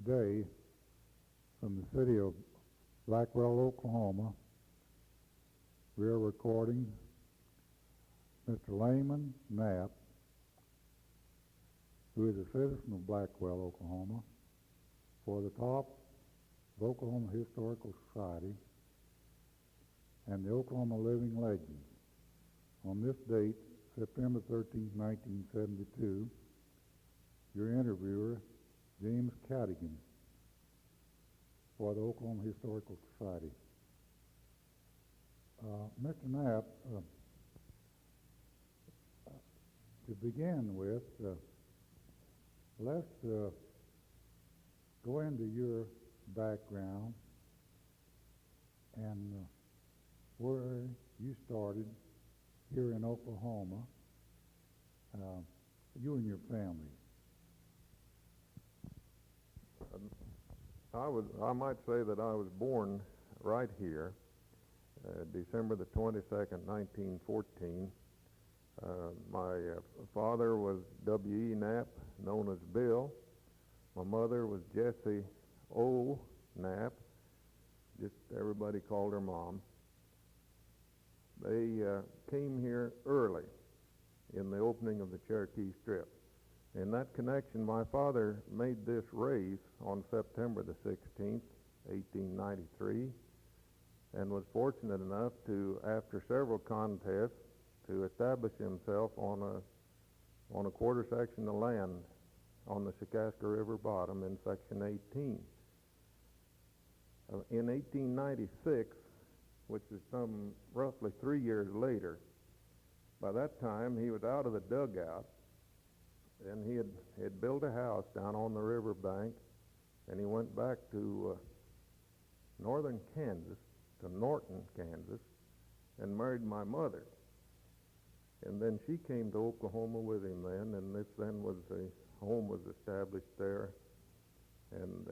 Today, from the city of Blackwell, Oklahoma, we are recording Mr. Layman Knapp, who is a citizen of Blackwell, Oklahoma, for the top of Oklahoma Historical Society and the Oklahoma Living Legends. On this date, September 13, 1972, your interviewer, James Katigan, for the Oklahoma Historical Society. Mr. Knapp, to begin with, let's go into your background and where you started here in Oklahoma, you and your family. I might say that I was born right here, December the 22nd, 1914. My father was W.E. Knapp, known as Bill. My mother was Jessie O. Knapp. Just everybody called her Mom. They came here early in the opening of the Cherokee Strip. In that connection, my father made this race on September the 16th, 1893, and was fortunate enough to, after several contests, to establish himself on a quarter section of land on the Sicaska River bottom in Section 18. In 1896, which is some roughly 3 years later, by that time he was out of the dugout, and he had built a house down on the river bank, and he went back to northern Kansas, to Norton, Kansas, and married my mother. And then she came to Oklahoma with him then, and this then was a home was established there. And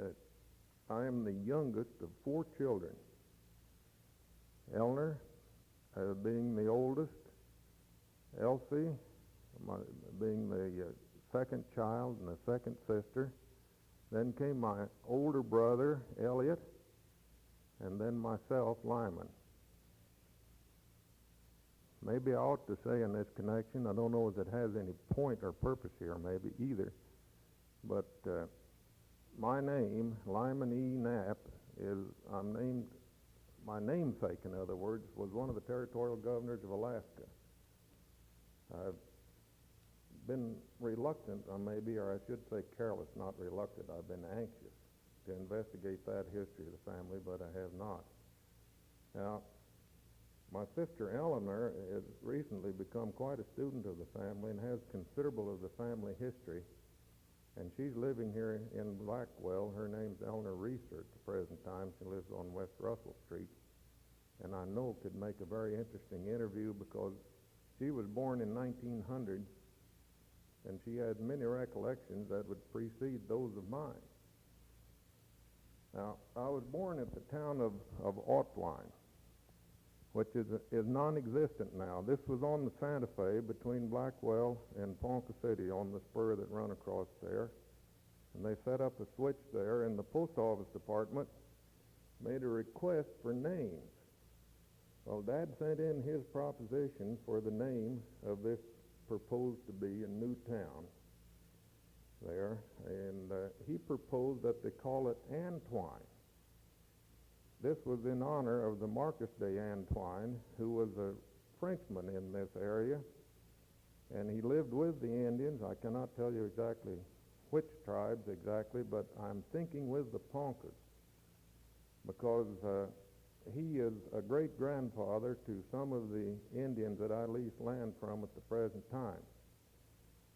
I am the youngest of 4 children. Eleanor, being the oldest, Elsie, being the second child and the second sister. Then came my older brother, Elliot, and then myself, Lyman. Maybe I ought to say in this connection, I don't know if it has any point or purpose here, maybe either, but my name, Lyman E. Knapp, I'm named, my namesake, in other words, was one of the territorial governors of Alaska. I've been reluctant, or maybe, or I should say careless, not reluctant. I've been anxious to investigate that history of the family, but I have not. Now, my sister Eleanor has recently become quite a student of the family and has considerable of the family history, and she's living here in Blackwell. Her name's Eleanor Reeser at the present time. She lives on West Russell Street, and I know could make a very interesting interview because she was born in 1900, and she had many recollections that would precede those of mine. Now, I was born at the town of Autwine, which is non-existent now. This was on the Santa Fe between Blackwell and Ponca City on the spur that run across there. And they set up a switch there, and the post office department made a request for names. Well, Dad sent in his proposition for the name of this proposed to be a new town there, and he proposed that they call it Antwine. This was in honor of the Marquis de Antwine, who was a Frenchman in this area, and he lived with the Indians. I cannot tell you exactly which tribes exactly, but I'm thinking with the Poncas, because he is a great-grandfather to some of the Indians that I lease land from at the present time.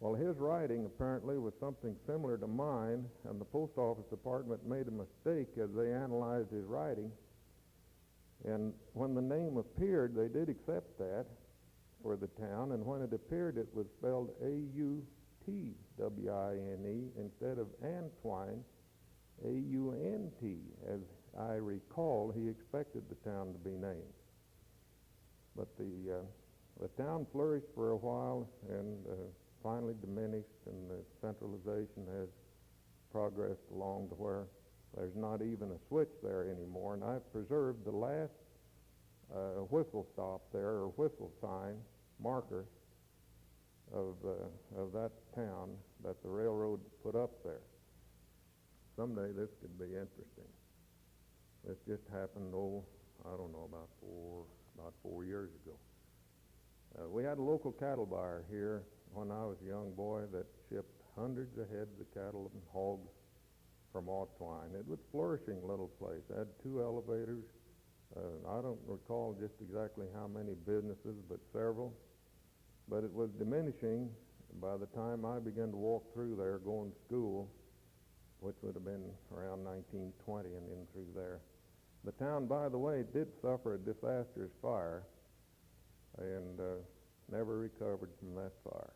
Well, his writing apparently was something similar to mine, and the post office department made a mistake as they analyzed his writing. And when the name appeared, they did accept that for the town, and when it appeared, it was spelled A-U-T-W-I-N-E instead of Antwine, A-U-N-T. As I recall, he expected the town to be named. But the town flourished for a while and finally diminished, and the centralization has progressed along to where there's not even a switch there anymore, and I've preserved the last whistle stop there, or whistle sign marker of that town that the railroad put up there. Someday this could be interesting. This just happened, I don't know, about 4 years ago. We had a local cattle buyer here when I was a young boy that shipped hundreds of heads of cattle and hogs from Autwine. It was a flourishing little place. It had 2 elevators. I don't recall just exactly how many businesses, but several. But it was diminishing by the time I began to walk through there going to school, which would have been around 1920 and in through there. The town, by the way, did suffer a disastrous fire and never recovered from that fire.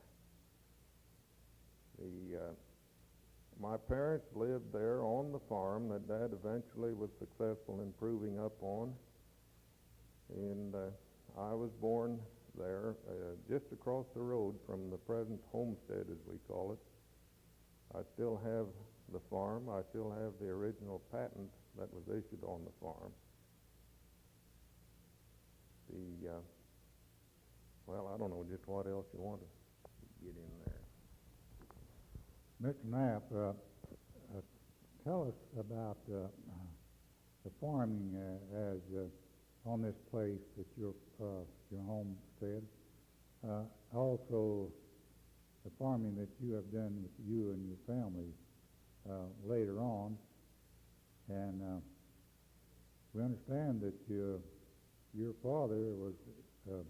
My parents lived there on the farm that Dad eventually was successful in improving up on, and I was born there just across the road from the present homestead, as we call it. I still have the farm. I still have the original patent that was issued on the farm. Well, I don't know just what else you want to get in there. Mr. Knapp, tell us about the farming as on this place that your homestead. Also, the farming that you have done with you and your family later on. And we understand that your father was a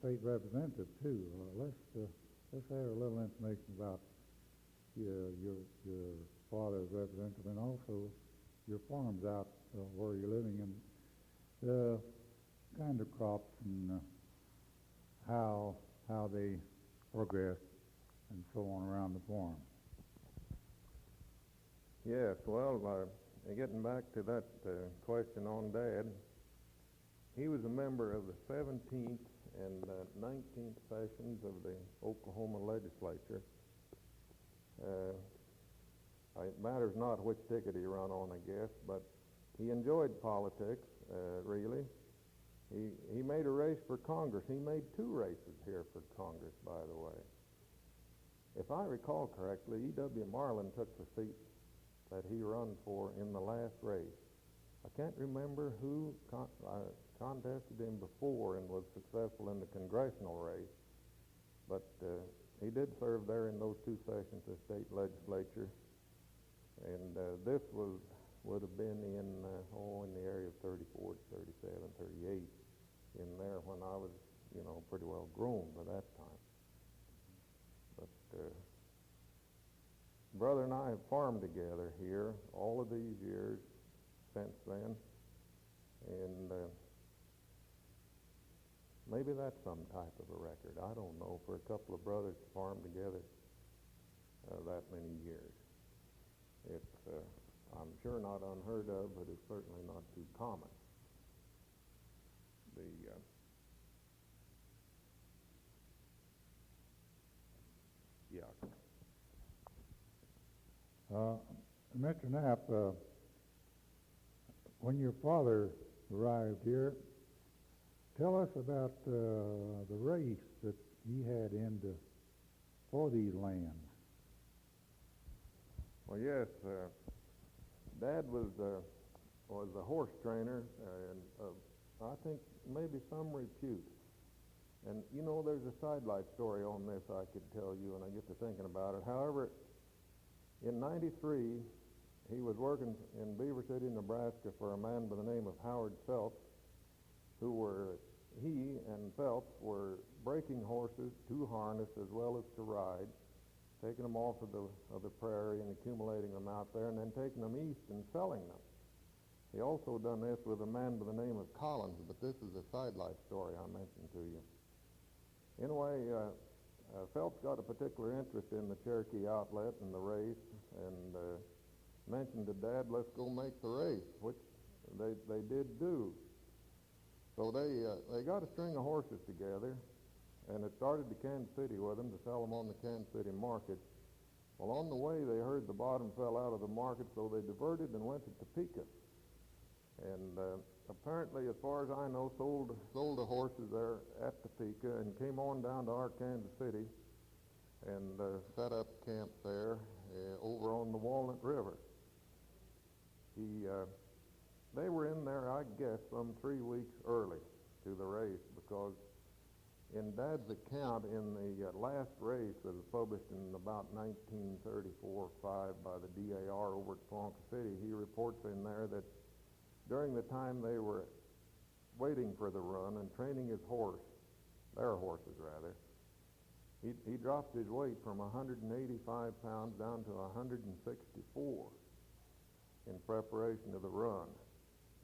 state representative too. Let's have a little information about your father's representative, and also your farms out where you're living, and the kind of crops and how they progress and so on around the farm. Yes, well, getting back to that question on Dad, he was a member of the 17th and 19th sessions of the Oklahoma legislature. It matters not which ticket he ran on, I guess, but he enjoyed politics, really. He made a race for Congress. He made 2 races here for Congress, by the way. If I recall correctly, E.W. Marlin took the seat that he run for in the last race. I can't remember who contested him before and was successful in the congressional race, but he did serve there in those 2 sessions of state legislature, and this would have been in the area of 34, 37, 38 in there when I was, pretty well grown by that time. But Brother and I have farmed together here all of these years since then, and maybe that's some type of a record. I don't know, for a couple of brothers to farm together that many years. It's, I'm sure not unheard of, but it's certainly not too common. Mr. Knapp, when your father arrived here, tell us about the race that he had for these lands. Well, yes, Dad was a horse trainer, and I think maybe some repute. And there's a sidelight story on this I could tell you, and I get to thinking about it. However, in '93, he was working in Beaver City, Nebraska, for a man by the name of Howard Phelps, he and Phelps were breaking horses to harness as well as to ride, taking them off of the prairie and accumulating them out there, and then taking them east and selling them. He also done this with a man by the name of Collins, but this is a sidelight story I mentioned to you. Anyway, Phelps got a particular interest in the Cherokee Outlet and the race, and mentioned to Dad, let's go make the race, which they did do. So they got a string of horses together, and it started to Kansas City with them to sell them on the Kansas City market. Well, on the way, they heard the bottom fell out of the market, so they diverted and went to Topeka. And apparently, as far as I know, sold the horses there at Topeka and came on down to Arkansas City and set up camp there over on the Walnut River. They were in there, I guess, some 3 weeks early to the race, because in Dad's account in the last race that was published in about 1934-5 by the DAR over at Ponca City, he reports in there that during the time they were waiting for the run and training his horse, their horses rather, he dropped his weight from 185 pounds down to 164 in preparation of the run.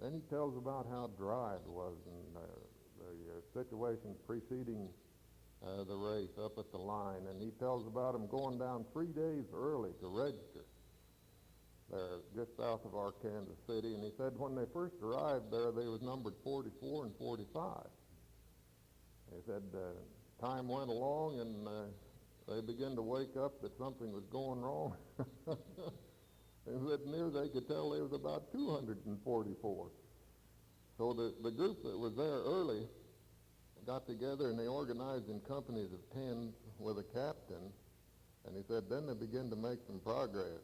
Then he tells about how dry it was and the situation preceding the race up at the line, and he tells about him going down 3 days early to register there just south of Arkansas City, and he said when they first arrived there, they was numbered 44 and 45. He said time went along, and they began to wake up that something was going wrong. And that near they could tell there was about 244. So the group that was there early got together, and they organized in companies of 10 with a captain, and he said then they began to make some progress.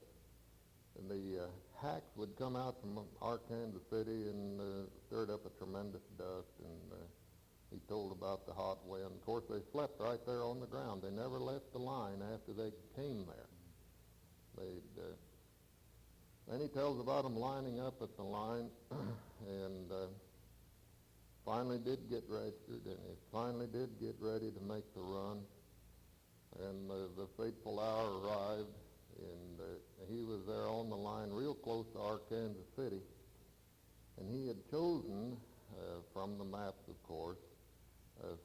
And the hacks would come out from Arkansas City and stirred up a tremendous dust, and he told about the hot wind. Of course, they slept right there on the ground. They never left the line after they came there. Then he tells about them lining up at the line and finally did get registered, and he finally did get ready to make the run. And the fateful hour arrived, and he was there on the line real close to Arkansas City. And he had chosen, from the maps, of course,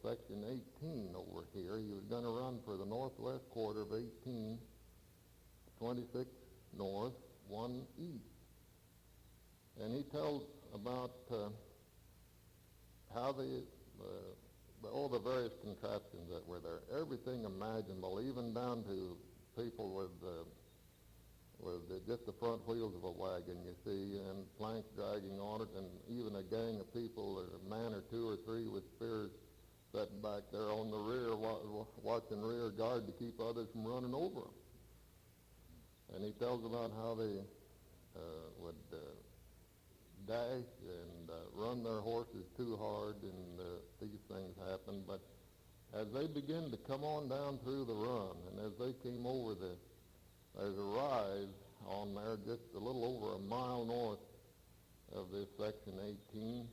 section 18 over here. He was going to run for the northwest quarter of 18, 26 north, 1 east. And he tells about how all the various contraptions that were there, everything imaginable, even down to people with just the front wheels of a wagon, you see, and planks dragging on it, and even a gang of people, a man or two or three with spears sitting back there on the rear, watching rear guard to keep others from running over them. And he tells about how they would dash and run their horses too hard, and these things happen. But as they begin to come on down through the run, and as they came over there's a rise on there just a little over a mile north of this section 18.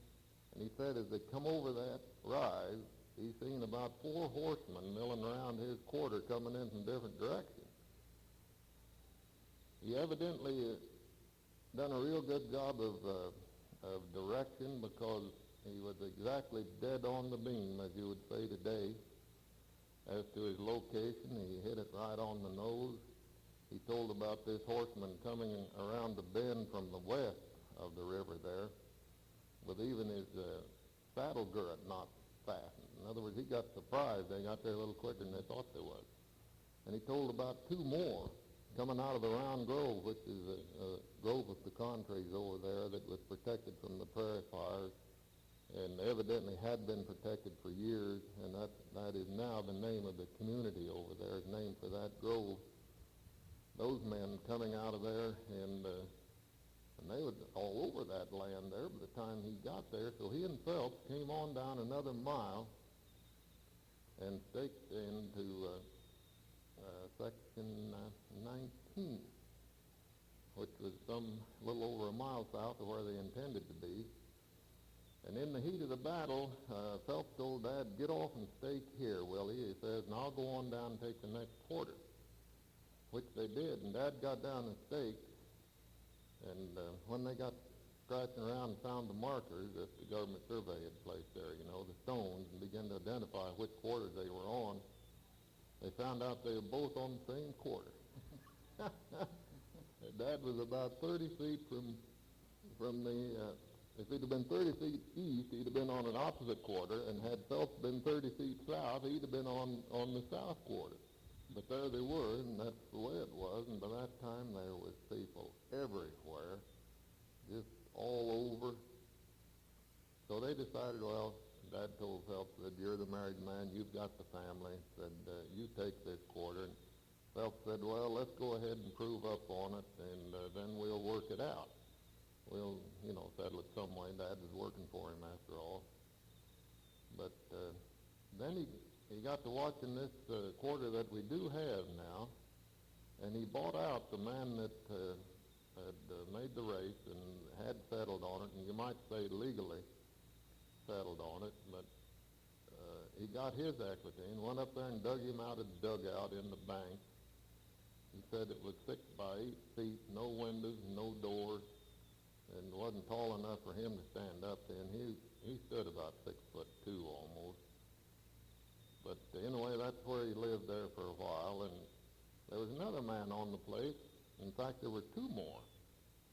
And he said as they come over that rise, he's seen about 4 horsemen milling around his quarter coming in from different directions. He evidently done a real good job of direction, because he was exactly dead on the beam, as you would say today, as to his location. He hit it right on the nose. He told about this horseman coming around the bend from the west of the river there, with even his saddle girth not fastened. In other words, he got surprised. They got there a little quicker than they thought they was. And he told about 2 more coming out of the Round Grove, which is a grove of pecan trees over there that was protected from the prairie fires, and evidently had been protected for years, and that is now the name of the community over there, is named for that grove. Those men coming out of there, and they were all over that land there by the time he got there. So he and Phelps came on down another mile and staked into section 19, which was some little over a mile south of where they intended to be. And in the heat of the battle, Phelps told Dad, "Get off and stake here, Willie," he says, "and I'll go on down and take the next quarter," which they did. And Dad got down and staked, and when they got scratching around and found the markers that the government survey had placed there, the stones, and began to identify which quarters they were on, they found out they were both on the same quarter. Dad was about 30 feet from the, if he'd have been 30 feet east, he'd have been on an opposite quarter, and had Phelps been 30 feet south, he'd have been on the south quarter. But there they were, and that's the way it was, and by that time there was people everywhere, just all over. So they decided, well, Dad told Phelps, said, you're the married man, you've got the family, said, you take this quarter. And Phelps said, well, let's go ahead and prove up on it, and then we'll work it out. We'll, settle it some way. Dad was working for him after all. But then he got to watching this quarter that we do have now, and he bought out the man that had made the race and had settled on it, and you might say legally settled on it, but he got his equity and went up there and dug him out a dugout in the bank. He said it was 6 by 8 feet, no windows, no doors, and wasn't tall enough for him to stand up in. He stood about 6'2" almost. But anyway, that's where he lived there for a while, and there was another man on the place. In fact, there were 2 more.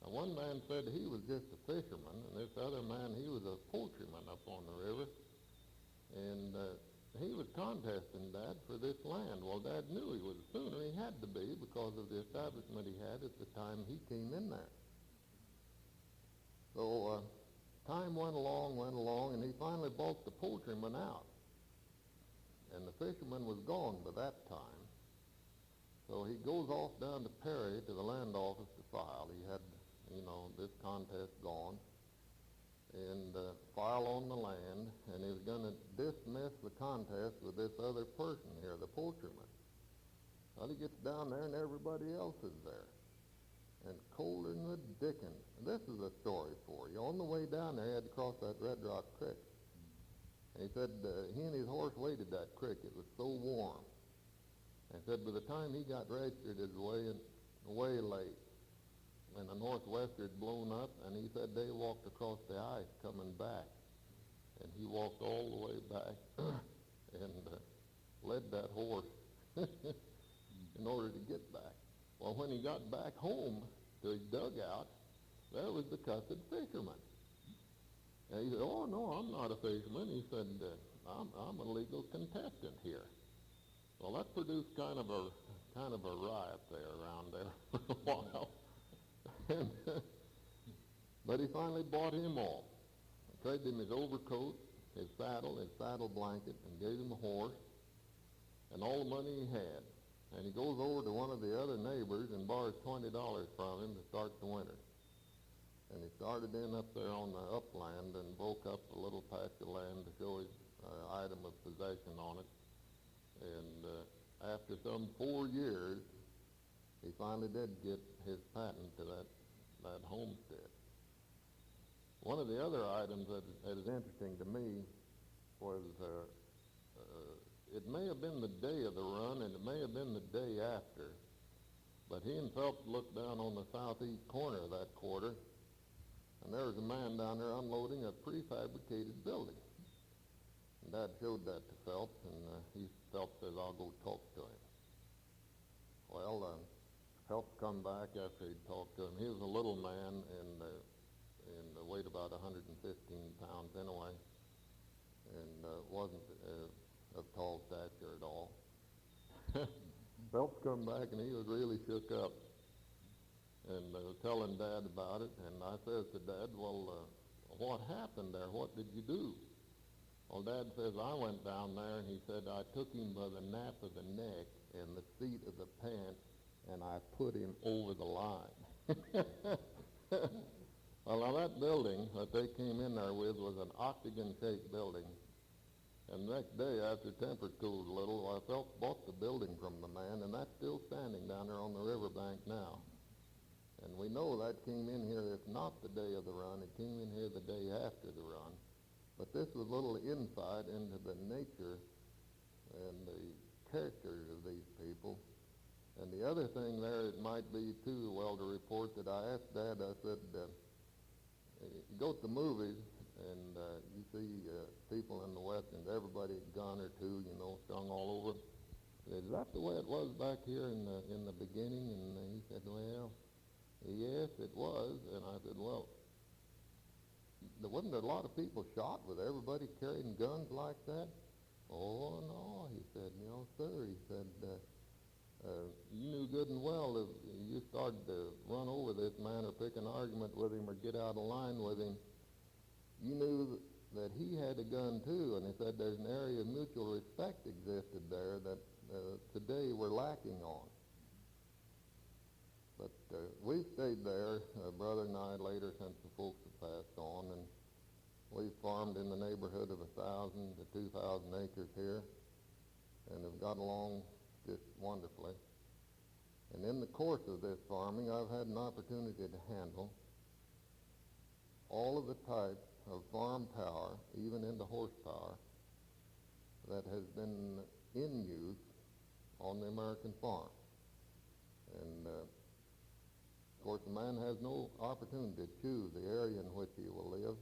Now, one man said he was just a fisherman, and this other man, he was a poultryman up on the river. And he was contesting Dad for this land. Well, Dad knew he was a Sooner. He had to be because of the establishment he had at the time he came in there. So time went along, and he finally bought the poultryman out. And the fisherman was gone by that time. So he goes off down to Perry to the land office to file. He had, this contest gone. And file on the land, and he was going to dismiss the contest with this other person here, the poultryman. Well, he gets down there, and everybody else is there. And colder than the dickens. And this is a story for you. On the way down there, he had to cross that Red Rock Creek. And he said he and his horse waded that creek. It was so warm. And he said by the time he got registered, it was way late. And the northwester had blown up, and he said they walked across the ice coming back. And he walked all the way back and led that horse in order to get back. Well, when he got back home to his dugout, there was the cussed fisherman. And he said, oh, no, I'm not a fisherman. He said, I'm a legal contestant here. Well, that produced kind of a riot there around there for a while. But he finally bought him off. Traded him his overcoat, his saddle blanket, and gave him a horse and all the money he had. And he goes over to one of the other neighbors and borrows $20 from him to start the winter. And he started in up there on the upland and broke up a little patch of land to show his item of possession on it. And after some 4 years, he finally did get his patent to that homestead. One of the other items that is interesting to me was it may have been the day of the run, and it may have been the day after, but he and Phelps looked down on the southeast corner of that quarter, and there was a man down there unloading a prefabricated building. And Dad showed that to Phelps, and Phelps says, I'll go talk to him. Well, Phelps come back after he'd talked to him. He was a little man and weighed about 115 pounds anyway, and wasn't of tall stature at all. Phelps come back, and he was really shook up and was telling Dad about it. And I says to Dad, well, what happened there? What did you do? Well, Dad says, I went down there, and he said, I took him by the nape of the neck and the seat of the pants, and I put him over the line. Well, now that building that they came in there with was an octagon-shaped building. And the next day, after temperature cooled a little, Phelps bought the building from the man, and that's still standing down there on the riverbank now. And we know that came in here, if not the day of the run, it came in here the day after the run. But this was a little insight into the nature and the characters of these people. And the other thing there, it might be too well to report that I asked Dad, I said, you go to the movies, and you see people in the westerns, everybody a gun or two, strung all over. Is that the way it was back here in the beginning? And he said, well, yes, it was. And I said, well, there wasn't a lot of people shot with everybody carrying guns like that? Oh, no, he said, no, sir. He said, good and well if you started to run over this man or pick an argument with him or get out of line with him, you knew that he had a gun too, and he said there's an area of mutual respect existed there that today we're lacking on. But we stayed there, brother and I, later since the folks have passed on, and we farmed in the neighborhood of 1,000 to 2,000 acres here, and have got along just wonderfully. And in the course of this farming, I've had an opportunity to handle all of the types of farm power, even into horsepower, that has been in use on the American farm. And of course, the man has no opportunity to choose the area in which he will live.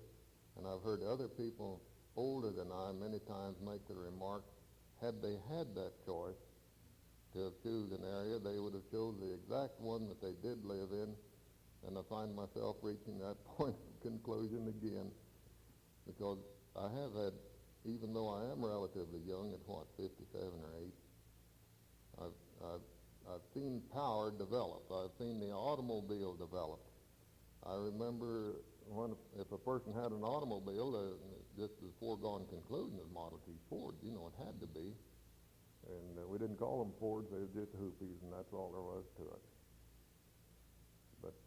And I've heard other people older than I many times make the remark, had they had that choice to have choose an area, they would have chose the exact one that they did live in. And I find myself reaching that point of conclusion again, because I have had, even though I am relatively young, at 57 or 8, I've seen power develop. I've seen the automobile develop. I remember if a person had an automobile, just as foregone conclusion as Model T Ford, you know, it had to be. And we didn't call them Fords, they were just hoopies, and that's all there was to it. But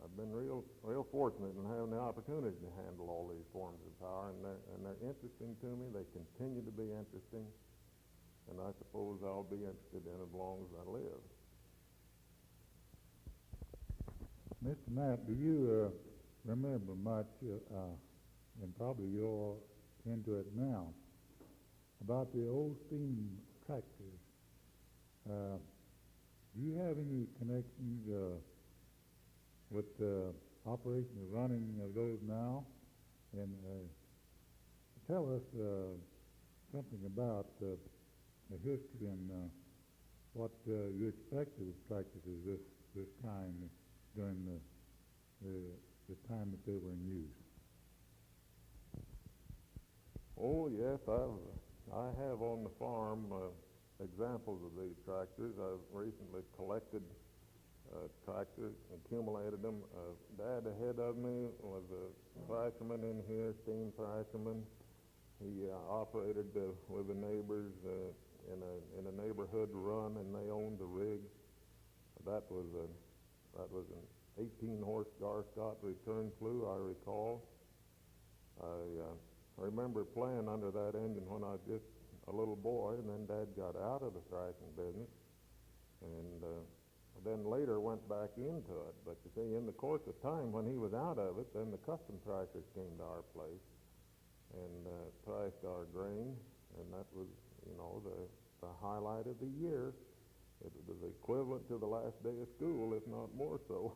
I've been real fortunate in having the opportunity to handle all these forms of power, and they're interesting to me. They continue to be interesting, and I suppose I'll be interested in as long as I live. Mr. Knapp, do you remember much, and probably you're into it now, about the old steam tractors? Do you have any connections with the operation of running of those now? And tell us something about the history and what you expected of tractors this time during the time that they were in use. Oh yes, I have on the farm examples of these tractors. I've recently collected tractors, accumulated them. Dad ahead of me was a thrasherman in here, steam thrasherman. He operated with the neighbors in a neighborhood run, and they owned the rig. That was an 18-horse Scott return flue, I recall. I remember playing under that engine when I was just a little boy, and then Dad got out of the thrashing business, and then later went back into it. But you see, in the course of time, when he was out of it, then the custom thrashers came to our place and thrashed our grain, and that was, you know, the highlight of the year. It was equivalent to the last day of school, if not more so,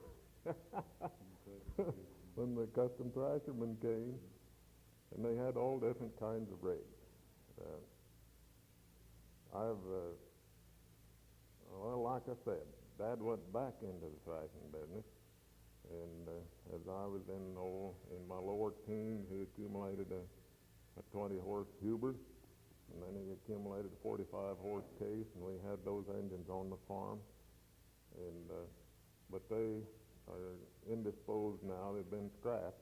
when the custom thrashermen came, and they had all different kinds of rigs. Well, like I said, Dad went back into the thrashing business, and as I was in my lower teens, he accumulated a 20-horse Huber, and then he accumulated a 45-horse case, and we had those engines on the farm. And but they are indisposed now. They've been scrapped.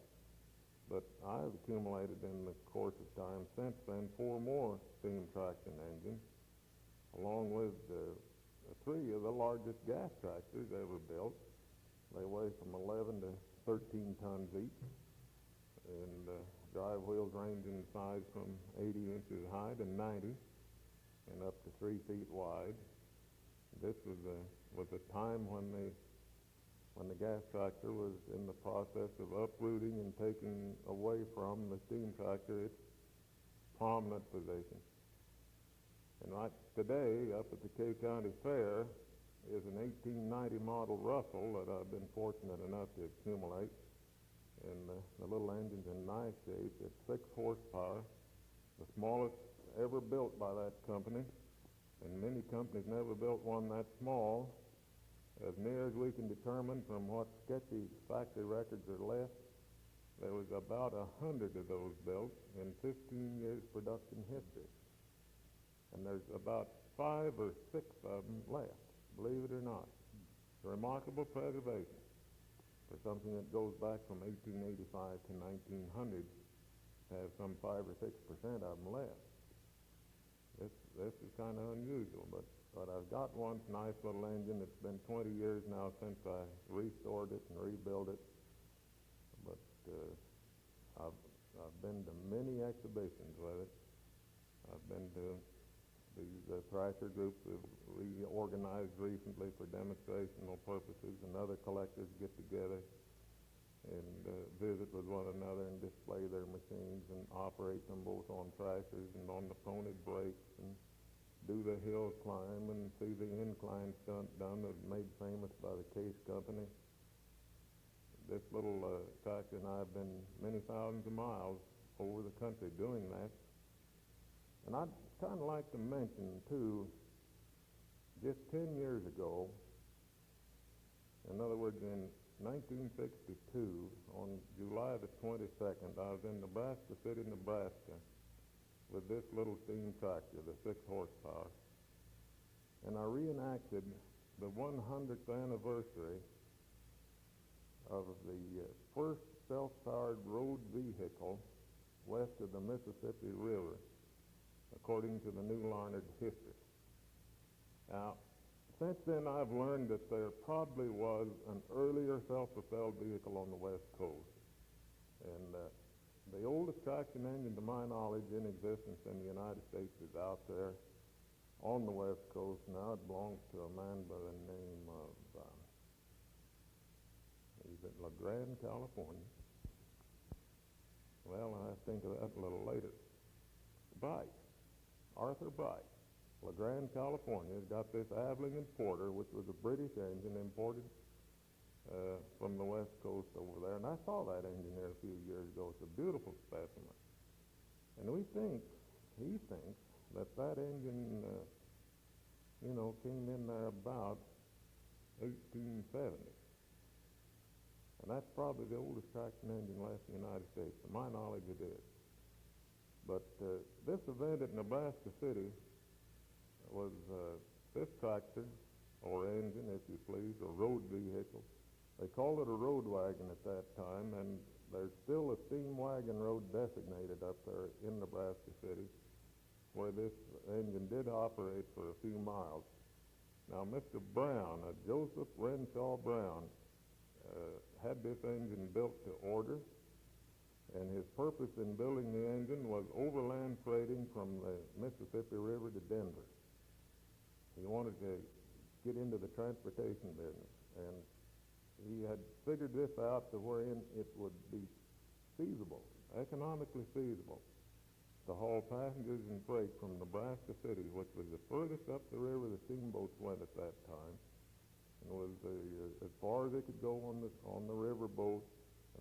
But I've accumulated in the course of time since then 4 more steam traction engines, along with 3 of the largest gas tractors ever built. They weigh from 11 to 13 tons each, and drive wheels range in size from 80 inches high to 90, and up to 3 feet wide. This was a time when the gas tractor was in the process of uprooting and taking away from the steam tractor its prominent position. And right today, up at the K County Fair, is an 1890 model Russell that I've been fortunate enough to accumulate. And the little engine's in nice shape. It's 6 horsepower, the smallest ever built by that company. And many companies never built one that small. As near as we can determine from what sketchy factory records are left, there was about 100 of those built in 15 years production history. And there's about 5 or 6 of them left. believe it or not. Remarkable preservation for something that goes back from 1885 to 1900 to have some 5 or 6% of them left. This is kind of unusual, but I've got one nice little engine. It's been 20 years now since I restored it and rebuilt it. But I've been to many exhibitions with it. I've been to these thrasher groups have reorganized recently for demonstrational purposes, and other collectors get together and visit with one another and display their machines and operate them both on thrashers and on the pointed brakes, and do the hill climb and see the incline stunt done that was made famous by the Case Company. This little tractor and I have been many thousands of miles over the country doing that. And I'd kind of like to mention, too, just 10 years ago, in other words, in 1962, on July the 22nd, I was in Nebraska City, Nebraska, with this little steam tractor, the 6 horsepower, and I reenacted the 100th anniversary of the first self-powered road vehicle west of the Mississippi River, according to the New Larned history. Now, since then I've learned that there probably was an earlier self-propelled vehicle on the West Coast, and the oldest traction engine, to my knowledge, in existence in the United States is out there on the West Coast now. It belongs to a man by the name of, he's in La Grande, California. Well, I think of that a little later. Bright, Arthur Bright, La Grande, California, has got this Averling and Porter, which was a British engine imported from the West Coast over there, and I saw that engine there a few years ago. It's a beautiful specimen. And he thinks that engine, came in there about 1870. And that's probably the oldest traction engine left in the United States. To my knowledge, it is. But this event at Nebraska City was this tractor, or engine, if you please, or road vehicle. They called it a road wagon at that time, and there's still a steam wagon road designated up there in Nebraska City where this engine did operate for a few miles. Now, Mr. Brown, Joseph Renshaw Brown, had this engine built to order, and his purpose in building the engine was overland freighting from the Mississippi River to Denver. He wanted to get into the transportation business, and he had figured this out to wherein it would be feasible, economically feasible, to haul passengers and freight from Nebraska City, which was the furthest up the river the steamboats went at that time, and was as far as they could go on the river boat,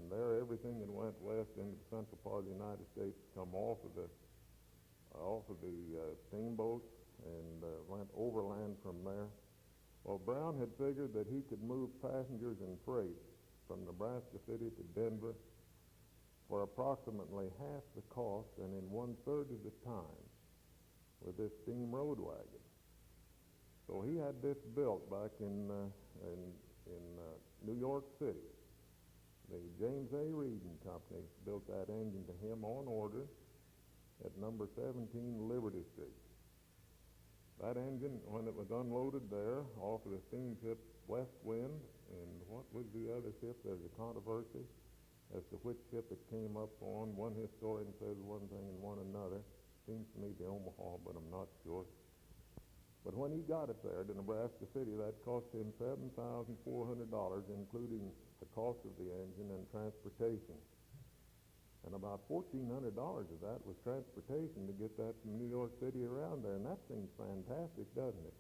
and there everything that went west into the central part of the United States come off of the steamboats and went overland from there. Well, Brown had figured that he could move passengers and freight from Nebraska City to Denver for approximately half the cost and in 1/3 of the time with this steam road wagon. So he had this built back in New York City. The James A. Reed and Company built that engine to him on order at number 17 Liberty Street. That engine, when it was unloaded there off of the steamship West Wind, and what was the other ship? There's a controversy as to which ship it came up on. One historian says one thing and one another. Seems to me the Omaha, but I'm not sure. But when he got it there to Nebraska City, that cost him $7,400, including the cost of the engine and transportation. And about $1,400 of that was transportation to get that from New York City around there, and that seems fantastic, doesn't it?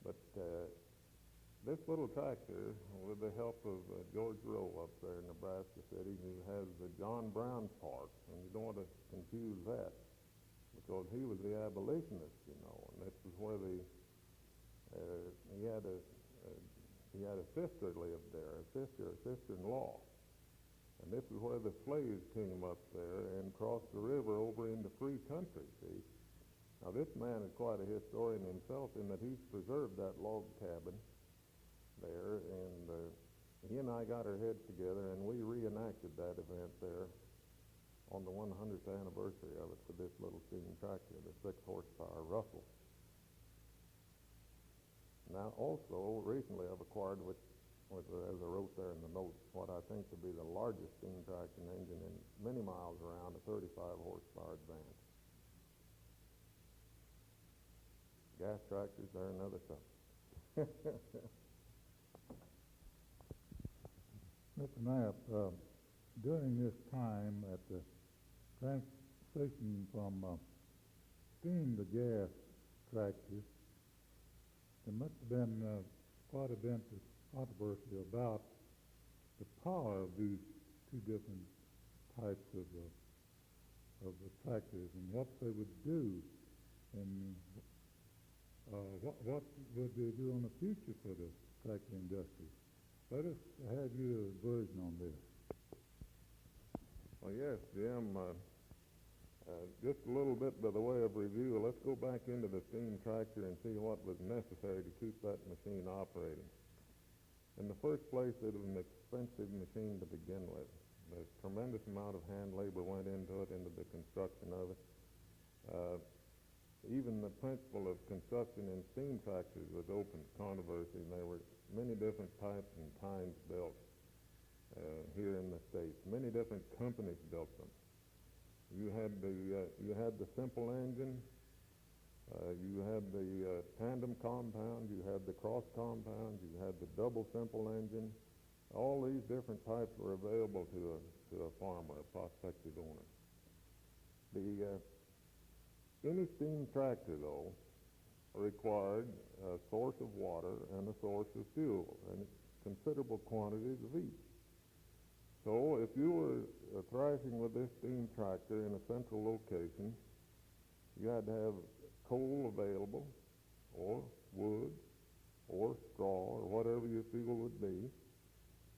But this little tractor, with the help of George Rowe up there in Nebraska City, who has the John Brown Park, and you don't want to confuse that, because he was the abolitionist, and this is where he had a sister lived there, a sister-in-law. And this is where the slaves came up there and crossed the river over into free country, see? Now this man is quite a historian himself in that he's preserved that log cabin there, and he and I got our heads together and we reenacted that event there on the 100th anniversary of it for this little steam tractor, the 6-horsepower Russell. Now also, recently I've acquired, which was, as I wrote there in the notes, what I think to be the largest steam traction engine in many miles around, a 35-horsepower Advance. Gas tractors, they're another subject. Mr. Knapp, during this time at the transition from steam to gas tractors, there must have been quite a bit of controversy about the power of these two different types of the tractors and what they would do, and what would they do in the future for the tractor industry. Let us have your version on this. Well, yes, Jim. Just a little bit by the way of review, let's go back into the steam tractor and see what was necessary to keep that machine operating. In the first place, it was an expensive machine to begin with. A tremendous amount of hand labor went into it, into the construction of it. Even the principle of construction in steam tractors was open to controversy, and there were many different types and kinds built here in the States. Many different companies built them. You had the simple engine, you had the tandem compound, you had the cross compound, you had the double simple engine. All these different types were available to a farmer, a prospective owner. Any steam tractor, though, required a source of water and a source of fuel, and considerable quantities of each. So if you were thrashing with this steam tractor in a central location, you had to have coal available, or wood, or straw, or whatever your fuel would be.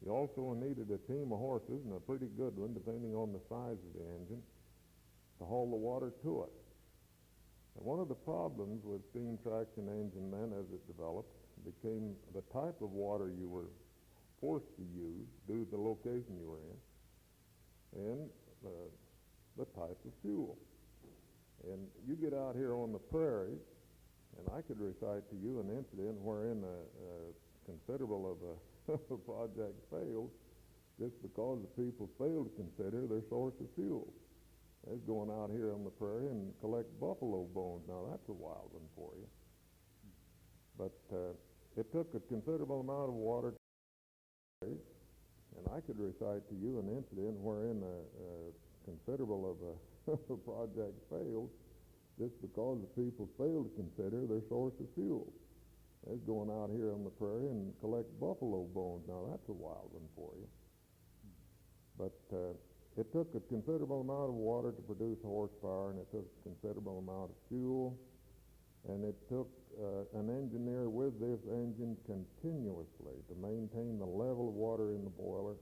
You also needed a team of horses, and a pretty good one, depending on the size of the engine, to haul the water to it. And one of the problems with steam traction engine then, as it developed, became the type of water you were forced to use due to the location you were in, and the type of fuel. And you get out here on the prairie, and I could recite to you an incident wherein a considerable of a project failed just because the people failed to consider their source of fuel. They're going out here on the prairie and collect buffalo bones. Now that's a wild one for you. But it took a considerable amount of water. And I could recite to you an incident wherein a considerable of a project failed just because the people failed to consider their source of fuel. They're going out here on the prairie and collect buffalo bones. Now that's a wild one for you. But it took a considerable amount of water to produce horsepower, and it took a considerable amount of fuel, and it took an engineer with this engine continuously to maintain the level of water in the boiler,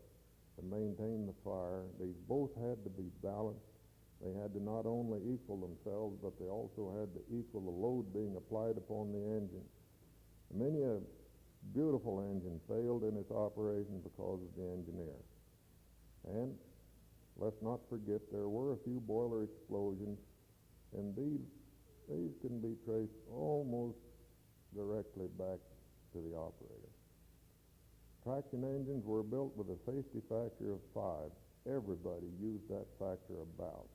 to maintain the fire. These both had to be balanced. They had to not only equal themselves, but they also had to equal the load being applied upon the engine. Many a beautiful engine failed in its operation because of the engineer. And let's not forget there were a few boiler explosions, and these can be traced almost directly back to the operator. Traction engines were built with a safety factor of 5. Everybody used that factor about,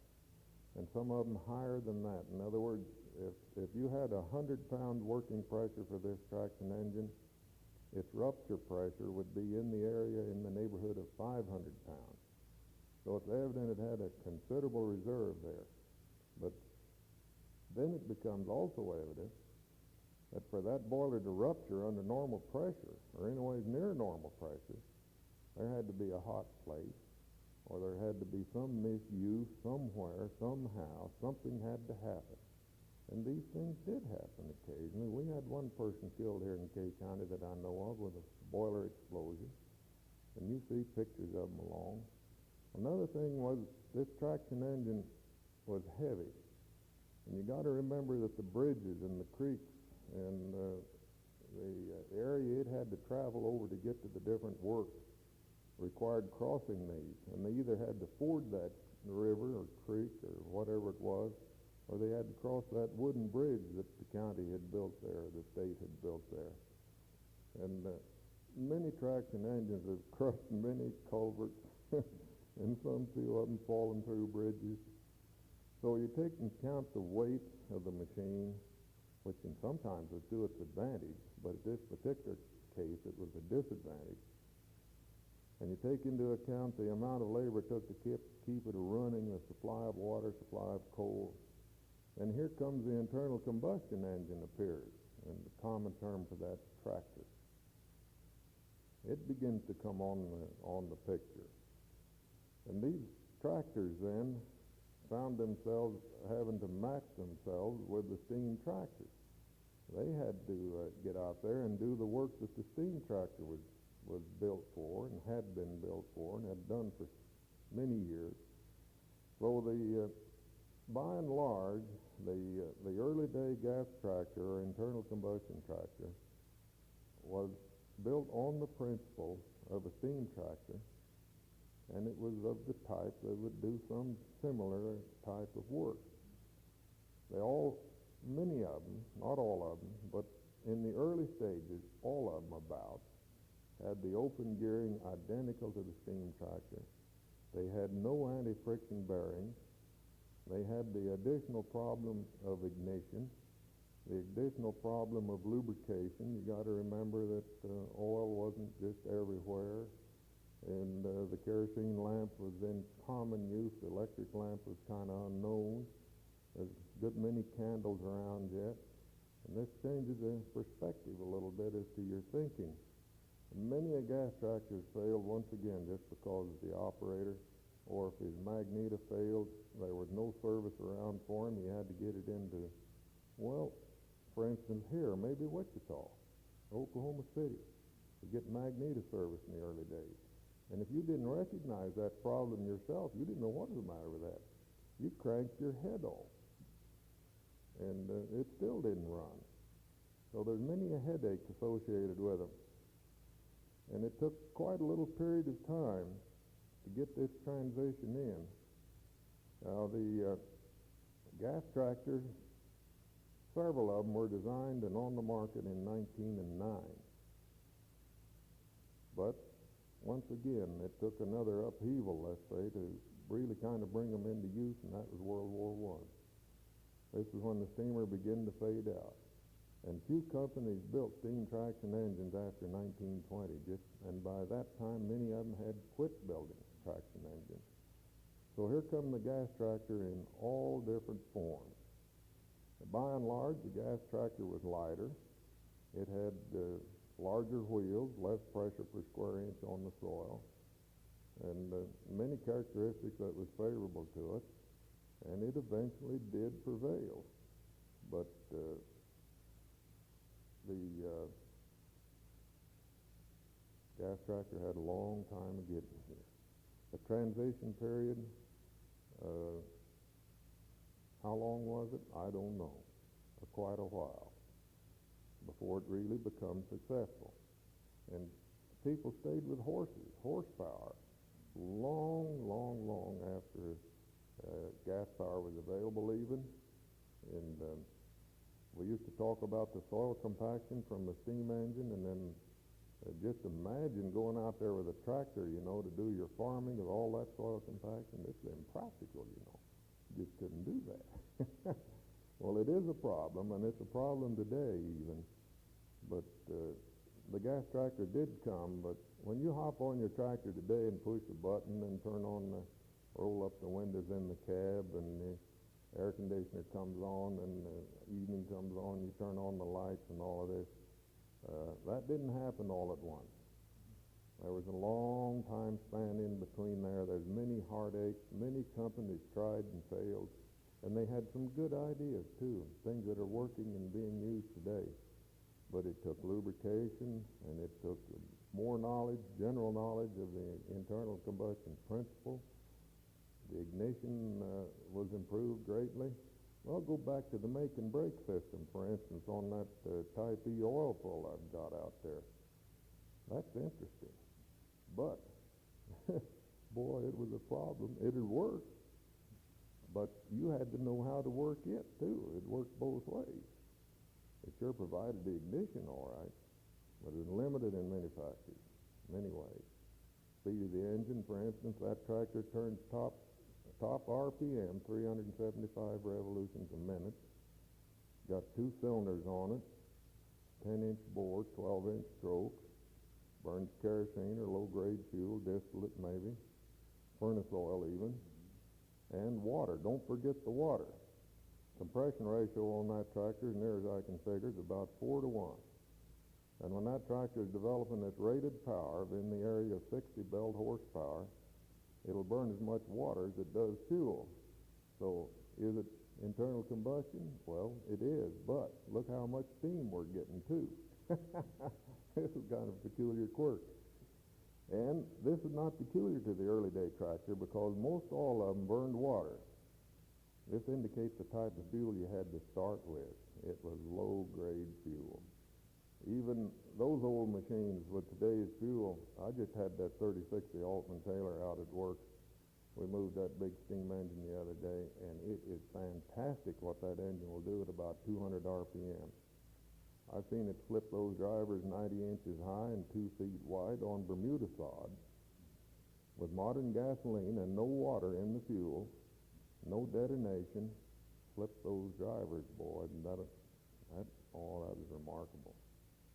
and some of them higher than that. In other words, if you had 100-pound working pressure for this traction engine, its rupture pressure would be in the area in the neighborhood of 500 pounds. So it's evident it had a considerable reserve there. But then it becomes also evident that for that boiler to rupture under normal pressure, or anyways near normal pressure, there had to be a hot place, or there had to be some misuse somewhere, somehow. Something had to happen. And these things did happen occasionally. We had one person killed here in Kay County that I know of with a boiler explosion, and you see pictures of them along. Another thing was this traction engine was heavy. And you got to remember that the bridges and the creeks and the area it had to travel over to get to the different work required crossing these. And they either had to ford that river or creek or whatever it was, or they had to cross that wooden bridge that the county had built there, the state had built there. And many traction engines have crushed many culverts, and some few of them fallen through bridges. So you take into account the weight of the machine, which can sometimes is to its advantage, but in this particular case it was a disadvantage. And you take into account the amount of labor it took to keep it running, the supply of water, supply of coal. And here comes the internal combustion engine appears, and the common term for that, tractor. It begins to come on the picture. And these tractors then found themselves having to match themselves with the steam tractors. They had to get out there and do the work that the steam tractor was built for and had been built for and had done for many years. So by and large, the early day gas tractor or internal combustion tractor was built on the principle of a steam tractor, and it was of the type that would do some similar type of work. Many of them, not all of them, but in the early stages, all of them about, had the open gearing identical to the steam tractor. They had no anti-friction bearings. They had the additional problem of ignition, the additional problem of lubrication. You got to remember that oil wasn't just everywhere, and the kerosene lamp was in common use. The electric lamp was kind of unknown. There's a good many candles around yet, and this changes the perspective a little bit as to your thinking. Many a gas tractor failed once again just because of the operator, or if his magneto failed, there was no service around for him. He had to get it into, well, for instance here, maybe Wichita, Oklahoma City, to get magneto service in the early days. And if you didn't recognize that problem yourself, you didn't know what was the matter with that. You cranked your head off, and it still didn't run. So there's many a headache associated with them. And it took quite a little period of time to get this transition in. Now the gas tractors, several of them were designed and on the market in 1909. But once again, it took another upheaval, let's say, to really kind of bring them into use, and that was World War I. This is when the steamer began to fade out. And few companies built steam traction engines after 1920, and by that time, many of them had quit building traction engines. So here come the gas tractor in all different forms. By and large, the gas tractor was lighter. It had larger wheels, less pressure per square inch on the soil, and many characteristics that was favorable to it, and it eventually did prevail. But the gas tractor had a long time of getting here. The transition period, how long was it? I don't know. Quite a while before it really becomes successful. And people stayed with horsepower, long after gas power was available even. And we used to talk about the soil compaction from the steam engine, and then just imagine going out there with a tractor, to do your farming with all that soil compaction. It's impractical, You just couldn't do that. Well, it is a problem, and it's a problem today even. But the gas tractor did come, but when you hop on your tractor today and push a button and roll up the windows in the cab, and the air conditioner comes on, and the evening comes on, you turn on the lights and all of this, that didn't happen all at once. There was a long time span in between there. There's many heartaches. Many companies tried and failed. And they had some good ideas, too, things that are working and being used today. But it took lubrication, and it took more knowledge, general knowledge of the internal combustion principle. The ignition was improved greatly. Well, go back to the make and break system, for instance, on that Type E oil pull I've got out there. That's interesting. But, boy, it was a problem. It'd work. But you had to know how to work it, too. It worked both ways. It sure provided the ignition all right, but it was limited in many factors, many ways. Speed of the engine, for instance, that tractor turns top RPM, 375 revolutions a minute. Got 2 cylinders on it, 10-inch bore, 12-inch strokes, burns kerosene or low-grade fuel, distillate maybe, furnace oil even, and water. Don't forget the water. Compression ratio on that tractor, as near as I can figure, is about 4 to 1. And when that tractor is developing its rated power of in the area of 60 belt horsepower, it'll burn as much water as it does fuel. So is it internal combustion? Well, it is, but look how much steam we're getting too. This is kind of a peculiar quirk. And this is not peculiar to the early day tractor because most all of them burned water. This indicates the type of fuel you had to start with. It was low-grade fuel. Even those old machines with today's fuel, I just had that 3060 Altman Taylor out at work. We moved that big steam engine the other day, and it is fantastic what that engine will do at about 200 RPM. I've seen it flip those drivers 90 inches high and 2 feet wide on Bermuda sod with modern gasoline and no water in the fuel, no detonation, flip those drivers, boy, and that was remarkable.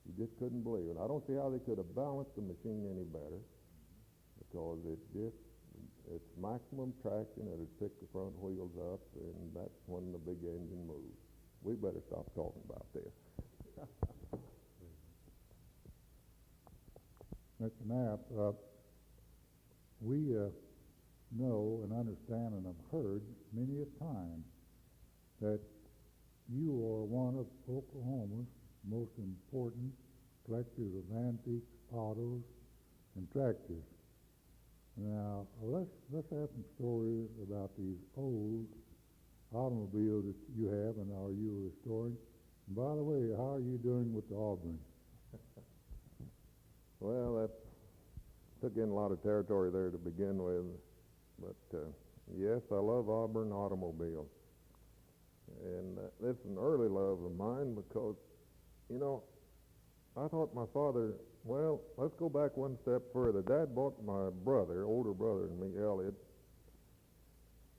You just couldn't believe it. I don't see how they could have balanced the machine any better because it's maximum traction, and it picked the front wheels up, and that's when the big engine moves. We better stop talking about this. Mr. Knapp, we know and understand and have heard many a time that you are one of Oklahoma's most important collectors of antiques, autos, and tractors. Now, let's have some stories about these old automobiles that you have and are you restoring. And by the way, how are you doing with the Auburn? Well, that took in a lot of territory there to begin with, but yes, I love Auburn automobiles. And this is an early love of mine because, you know, I thought my father, well, let's go back one step further. Dad bought my brother, older brother than me, Elliot.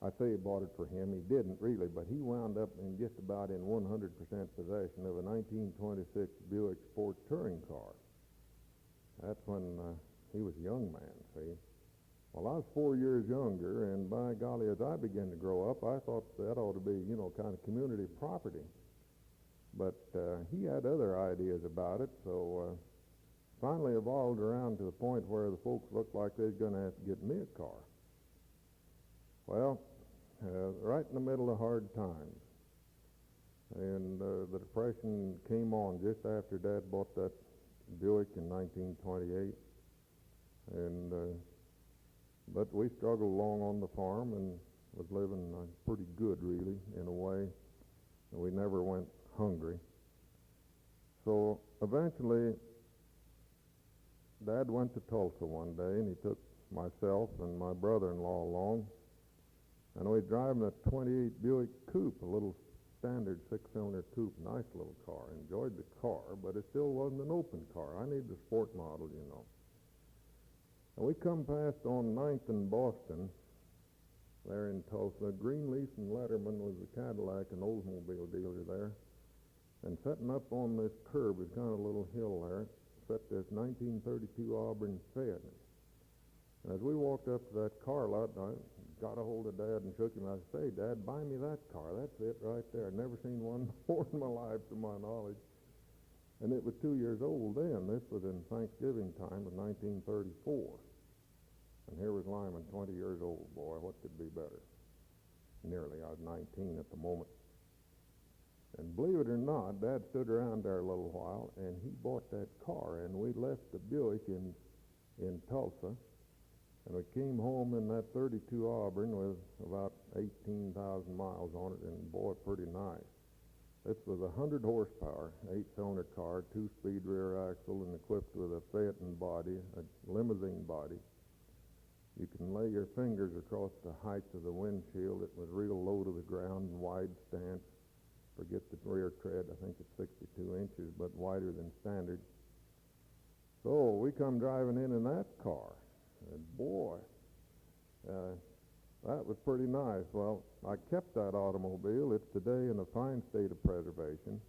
I say he bought it for him. He didn't really, but he wound up in just about in 100% possession of a 1926 Buick Sport touring car. That's when he was a young man, see. Well, I was 4 years younger, and by golly, as I began to grow up, I thought that ought to be, you know, kind of community property. But he had other ideas about it, so finally evolved around to the point where the folks looked like they was going to have to get me a car. Well, right in the middle of hard times, and the Depression came on just after Dad bought that Buick in 1928, and but we struggled along on the farm and was living pretty good, really, in a way. And we never went hungry. So eventually, Dad went to Tulsa one day, and he took myself and my brother-in-law along, and we were driving a 28 Buick Coupe, a little standard 6-cylinder coupe, nice little car. Enjoyed the car, but it still wasn't an open car. I need the sport model, you know. And we come past on 9th and Boston, there in Tulsa. Greenleaf and Letterman was a Cadillac and Oldsmobile dealer there. And setting up on this curb, there's kind of a little hill there, set this 1932 Auburn Fed. And as we walked up to that car lot, I got a hold of Dad and shook him. I said, "Say, Dad, buy me that car. That's it right there. I'd never seen one before in my life, to my knowledge." And it was 2 years old then. This was in Thanksgiving time of 1934. And here was Lyman, 20 years old. Boy, what could be better? Nearly. I was 19 at the moment. And believe it or not, Dad stood around there a little while, and he bought that car. And we left the Buick in Tulsa And we came home in that 32 Auburn with about 18,000 miles on it, and boy, pretty nice. This was 100 horsepower, 8-cylinder car, 2-speed rear axle, and equipped with a Phaeton body, a limousine body. You can lay your fingers across the height of the windshield. It was real low to the ground and wide stance. Forget the rear tread, I think it's 62 inches, but wider than standard. So we come driving in that car, and boy, that was pretty nice. Well, I kept that automobile. It's today in a fine state of preservation.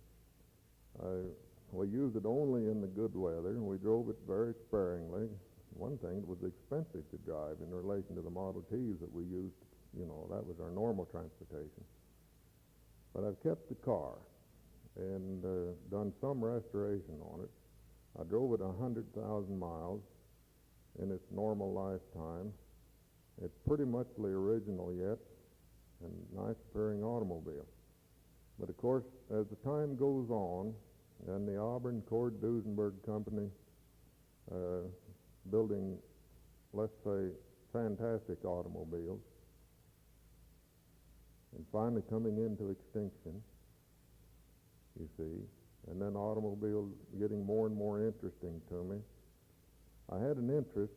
We used it only in the good weather, and we drove it very sparingly. One thing, it was expensive to drive in relation to the Model Ts that we used. You know, that was our normal transportation. But I've kept the car and done some restoration on it. I drove it 100,000 miles in its normal lifetime. It's pretty much the original yet, and nice appearing automobile. But of course, as the time goes on, and the Auburn Cord Duesenberg Company building, let's say, fantastic automobiles, and finally coming into extinction, you see, and then automobiles getting more and more interesting to me. I had an interest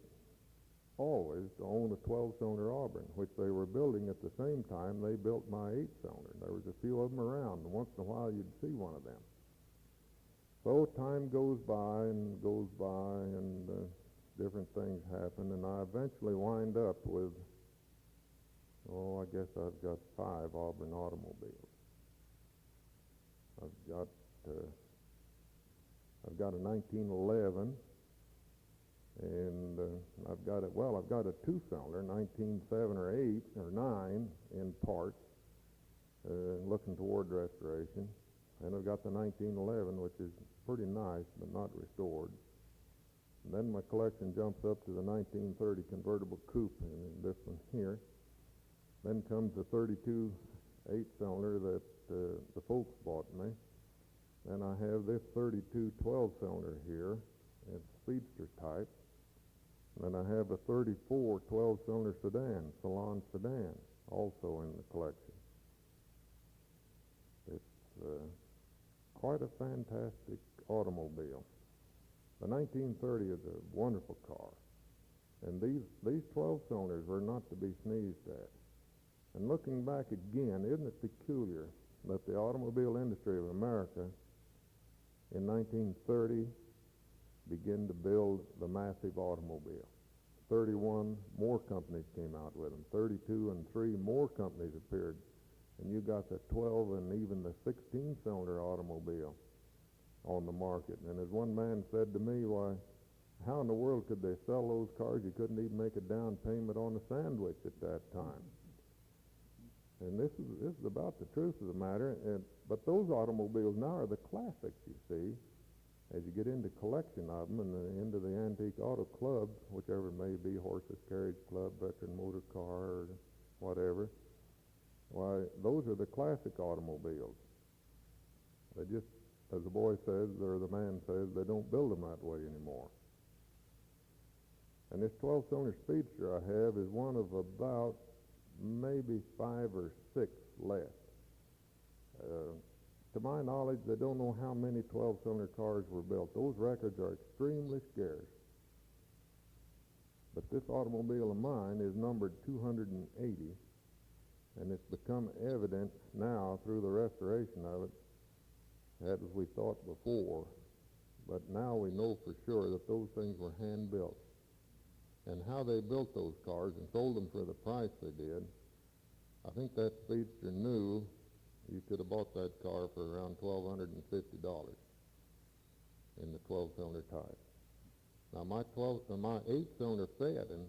always to own a 12-cylinder Auburn, which they were building at the same time they built my 8-cylinder. There was a few of them around, and once in a while you'd see one of them. So time goes by, and different things happen, and I eventually wind up with, I guess I've got 5 Auburn automobiles. I've got a 1911, and I've got a 2-cylinder, 1907 or 8 or 9 in parts, looking toward restoration. And I've got the 1911, which is pretty nice, but not restored. And then my collection jumps up to the 1930 convertible coupe, and this one here. Then comes the 32 8-cylinder that the folks bought me. Then I have this 32 12-cylinder here. It's speedster type. Then I have a 34 12-cylinder sedan, salon sedan, also in the collection. It's quite a fantastic automobile. The 1930 is a wonderful car. And these 12 cylinders were not to be sneezed at. And looking back again, isn't it peculiar that the automobile industry of America in 1930 began to build the massive automobile? 31 more companies came out with them. 32 and 3 more companies appeared. And you got the 12 and even the 16-cylinder automobile on the market. And as one man said to me, why, how in the world could they sell those cars? You couldn't even make a down payment on a sandwich at that time. And this is about the truth of the matter. But those automobiles now are the classics, you see. As you get into collection of them and into the antique auto clubs, whichever it may be, Horses Carriage Club, Veteran Motor Car, or whatever, why, those are the classic automobiles. They just, as the boy says, or the man says, they don't build them that way anymore. And this 12-cylinder Speedster I have is one of about maybe 5 or 6 left. To my knowledge, they don't know how many 12-cylinder cars were built. Those records are extremely scarce. But this automobile of mine is numbered 280, and it's become evident now through the restoration of it, as we thought before, but now we know for sure that those things were hand-built. And how they built those cars and sold them for the price they did, I think that Speedster knew you could have bought that car for around $1,250 in the 12-cylinder type. Now my 8-cylinder Phaeton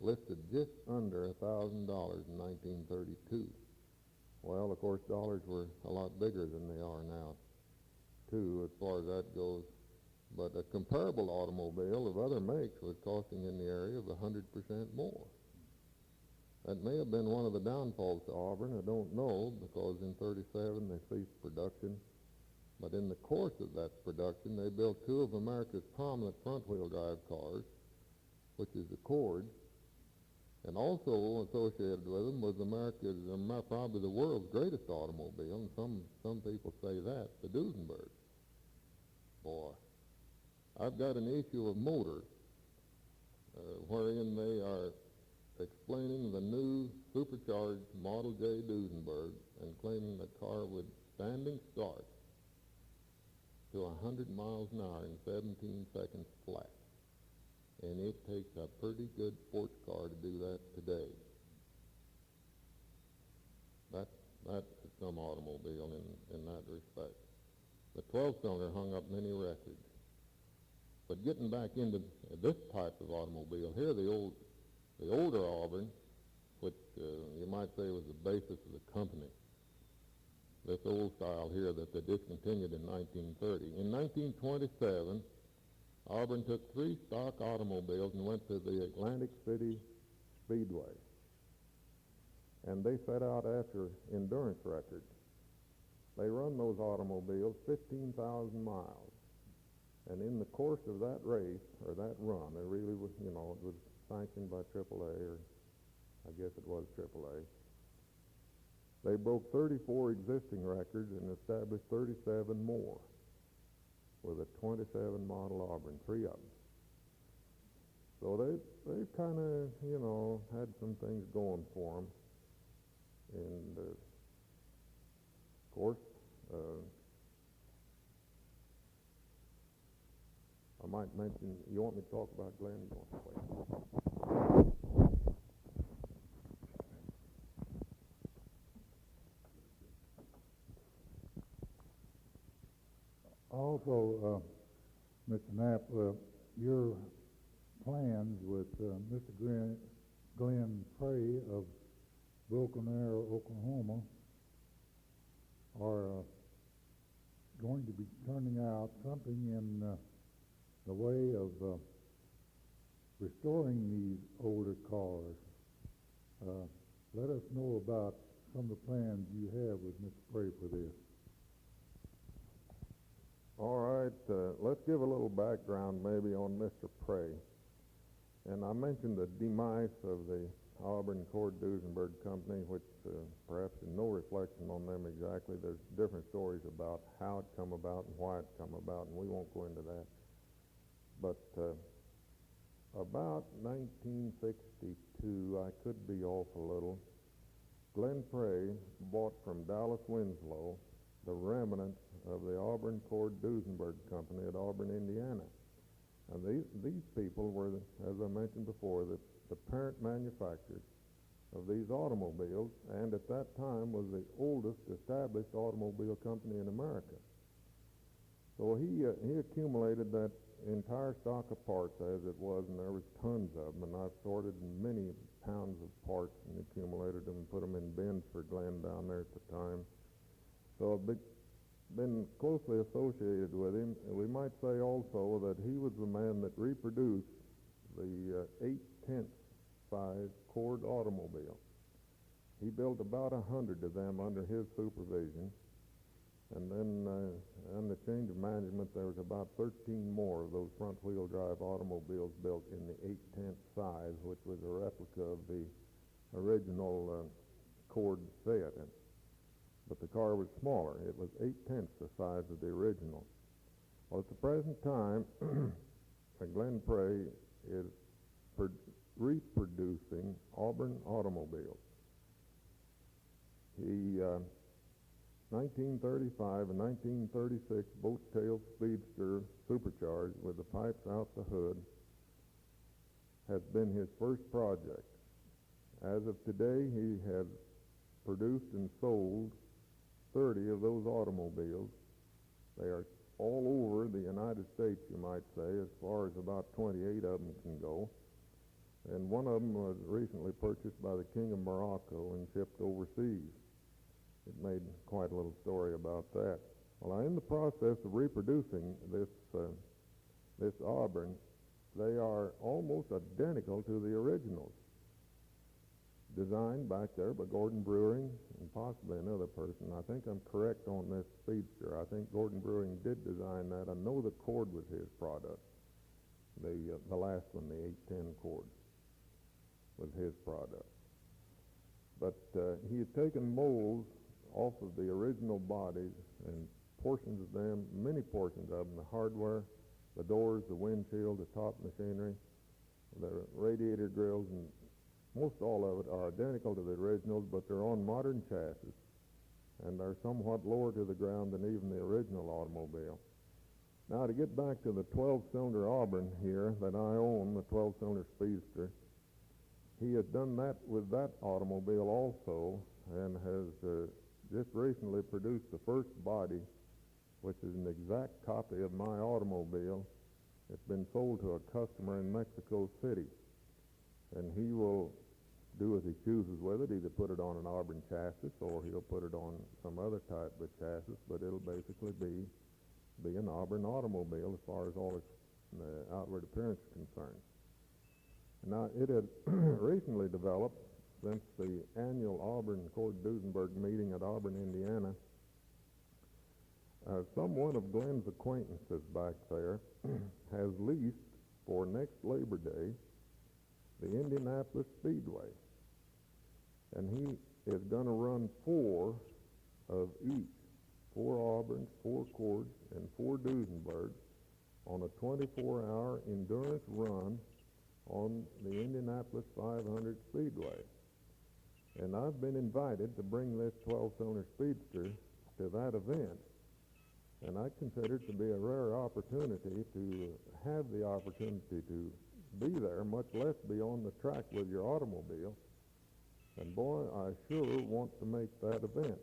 listed just under $1,000 in 1932. Well, of course, dollars were a lot bigger than they are now, too, as far as that goes. But a comparable automobile of other makes was costing in the area of 100% more. That may have been one of the downfalls to Auburn, I don't know, because in 37 they ceased production. But in the course of that production, they built 2 of America's prominent front-wheel drive cars, which is the Cord And also associated with them was America's, probably the world's greatest automobile, and some people say that, the Duesenberg. Boy, I've got an issue of Motor wherein they are explaining the new supercharged Model J Duesenberg and claiming the car would standing start to 100 miles an hour in 17 seconds flat. And it takes a pretty good sports car to do that today. That's some automobile in that respect. The 12-cylinder hung up many records. But getting back into this type of automobile, here the older Auburn, which you might say was the basis of the company. This old style here that they discontinued in 1930. In 1927, Auburn took 3 stock automobiles and went to the Atlantic City Speedway. And they set out after endurance records. They run those automobiles 15,000 miles. And in the course of that race, or that run, it really was, it was sanctioned by AAA, or I guess it was AAA. They broke 34 existing records and established 37 more with a 27 model Auburn, 3 of them. So they've kind of, had some things going for them. And, of course, I might mention, you want me to talk about Glenn? Also, Mr. Knapp, your plans with Mr. Glenn Prey of Broken Arrow, Oklahoma, are going to be turning out something in the way of restoring these older cars. Let us know about some of the plans you have with Mr. Prey for this. All right, let's give a little background maybe on Mr. Prey. And I mentioned the demise of the Auburn Cord Duesenberg Company, which perhaps is no reflection on them exactly. There's different stories about how it come about and why it come about, and we won't go into that. But about 1962, I could be off a little, Glenn Prey bought from Dallas Winslow the remnants of the Auburn Cord Duesenberg Company at Auburn, Indiana. And these people were, as I mentioned before, the parent manufacturers of these automobiles, and at that time was the oldest established automobile company in America. So he accumulated that entire stock of parts as it was, and there was tons of them, and I've sorted many pounds of parts and accumulated them and put them in bins for Glenn down there at the time. So I've been closely associated with him. And we might say also that he was the man that reproduced the 8/10 size Cord automobile. He built about 100 of them under his supervision. And then on the change of management, there was about 13 more of those front-wheel drive automobiles built in the 8/10 size, which was a replica of the original Cord Seat. But the car was smaller. It was 8/10 the size of the original. Well, at the present time, Glenn Prey is reproducing Auburn automobiles. He 1935 and 1936 boat-tail speedster supercharged with the pipes out the hood has been his first project. As of today, he has produced and sold 30 of those automobiles. They are all over the United States, you might say, as far as about 28 of them can go. And one of them was recently purchased by the King of Morocco and shipped overseas. It made quite a little story about that. Well, in the process of reproducing this Auburn, they are almost identical to the originals, designed back there by Gordon Brewing and possibly another person. I think I'm correct on this speedster. I think Gordon Brewing did design that. I know the Cord was his product, the last one, the 8/10 Cord. was his product. But he had taken molds off of the original bodies and portions of them, many portions of them, the hardware, the doors, the windshield, the top machinery, the radiator grills, and most all of it are identical to the originals, but they're on modern chassis, and they're somewhat lower to the ground than even the original automobile. Now, to get back to the 12-cylinder Auburn here that I own, the 12-cylinder Speedster, he has done that with that automobile also, and has just recently produced the first body, which is an exact copy of my automobile. It's been sold to a customer in Mexico City, and he will do as he chooses with it, either put it on an Auburn chassis or he'll put it on some other type of chassis, but it'll basically be an Auburn automobile as far as all its outward appearance is concerned. Now, it had recently developed, since the annual Auburn Cord-Duesenberg meeting at Auburn, Indiana, someone of Glenn's acquaintances back there has leased for next Labor Day the Indianapolis Speedway. And he is going to run 4 of each, 4 Auburns, 4 Cords, and 4 Duesenbergs on a 24-hour endurance run on the Indianapolis 500 Speedway. And I've been invited to bring this 12-cylinder Speedster to that event. And I consider it to be a rare opportunity to have the opportunity to be there, much less be on the track with your automobile. And boy, I sure want to make that event.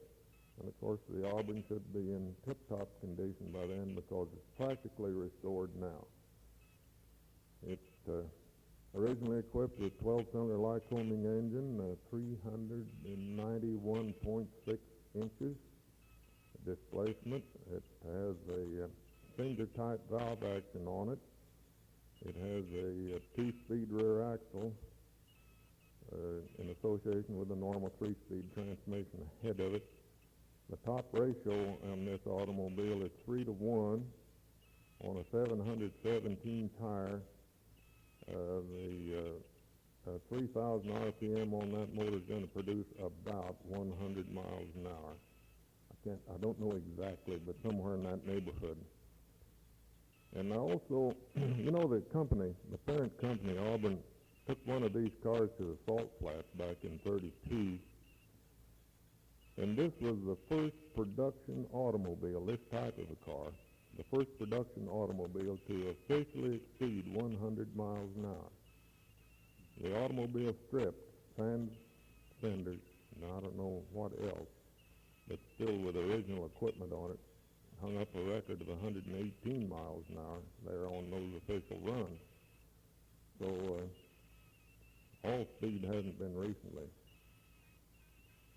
And of course, the Auburn should be in tip-top condition by then because it's practically restored now. It's originally equipped with a 12-cylinder Lycoming engine, 391.6 inches displacement. It has a finger-type valve action on it. It has a 2-speed rear axle in association with a normal 3-speed transmission ahead of it. The top ratio on this automobile is 3-to-1 on a 717 tire. The 3,000 RPM on that motor is going to produce about 100 miles an hour. I don't know exactly, but somewhere in that neighborhood. And I also, the company, the parent company, Auburn, took one of these cars to the salt flats back in '32. And this was the first production automobile, this type of a car, the first production automobile to officially exceed 100 miles an hour. The automobile stripped, sand fenders, and I don't know what else, but still with original equipment on it, hung up a record of 118 miles an hour there on those official runs. So all speed hasn't been recently.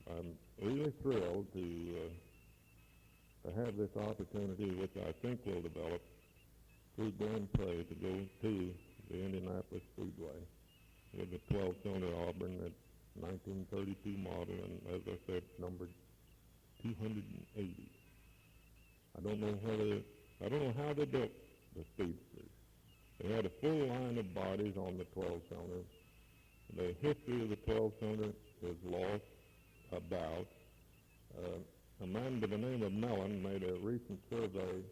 I'm really thrilled to have this opportunity, which I think will develop through Glen Prairie, to go to the Indianapolis Speedway with a 12-cylinder Auburn at 1932 model, and as I said, numbered 280. I don't know how they built the Speedsters. They had a full line of bodies on the 12-cylinder. The history of the 12-cylinder is lost about. A man by the name of Mellon made a recent survey,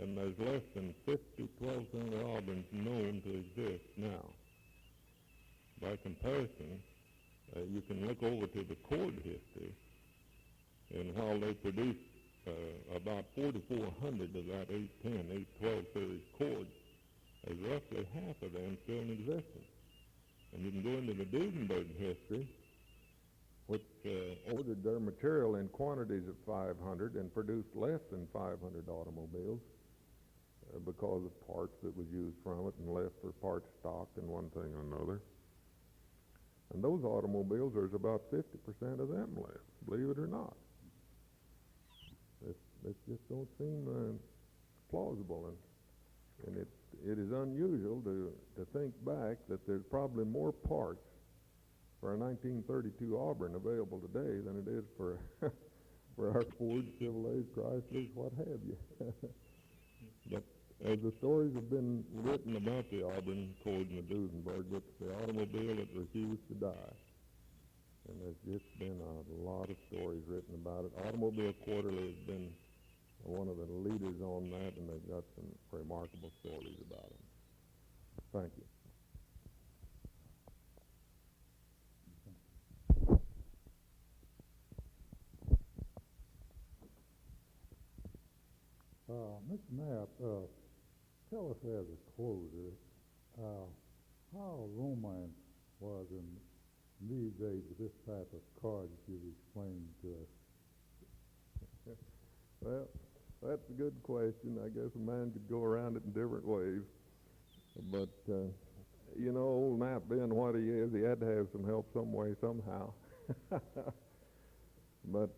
and there's less than 50 12-cylinder Auburns known to exist now. By comparison, you can look over to the Cord history, and while they produced about 4,400 of that 810, 812 series Cord, there's roughly half of them still in existence. And you can go into the Duesenberg history, which ordered their material in quantities of 500 and produced less than 500 automobiles because of parts that was used from it and left for parts stock and one thing or another. And those automobiles, there's about 50% of them left, believe it or not. It just don't seem plausible, and it is unusual to think back that there's probably more parts for a 1932 Auburn available today than it is for our Ford, Chevrolets, Chryslers, what have you. But As the stories have been written about the Auburn Accord and the Duesenberg, it's the automobile that refused to die. And there's just been a lot of stories written about it. Automobile Quarterly has been one of the leaders on that, and they've got some remarkable stories about them. Thank you. Mr. Knapp, tell us as a closer, how romance was in these days with this type of car that you've explained to us? Well, that's a good question. I guess a man could go around it in different ways. But, you know, old Knapp being what he is, he had to have some help some way, somehow. But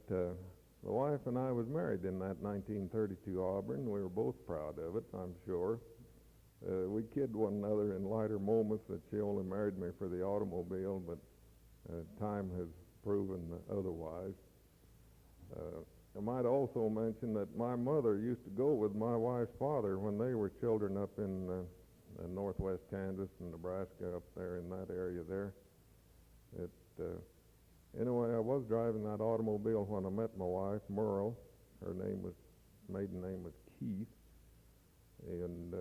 the wife and I was married in that 1932 Auburn. We were both proud of it, I'm sure. We kid one another in lighter moments that she only married me for the automobile, but time has proven otherwise. I might also mention that my mother used to go with my wife's father when they were children up in northwest Kansas and Nebraska, up there in that area there. Anyway, I was driving that automobile when I met my wife, Merle. Her maiden name was Keith. And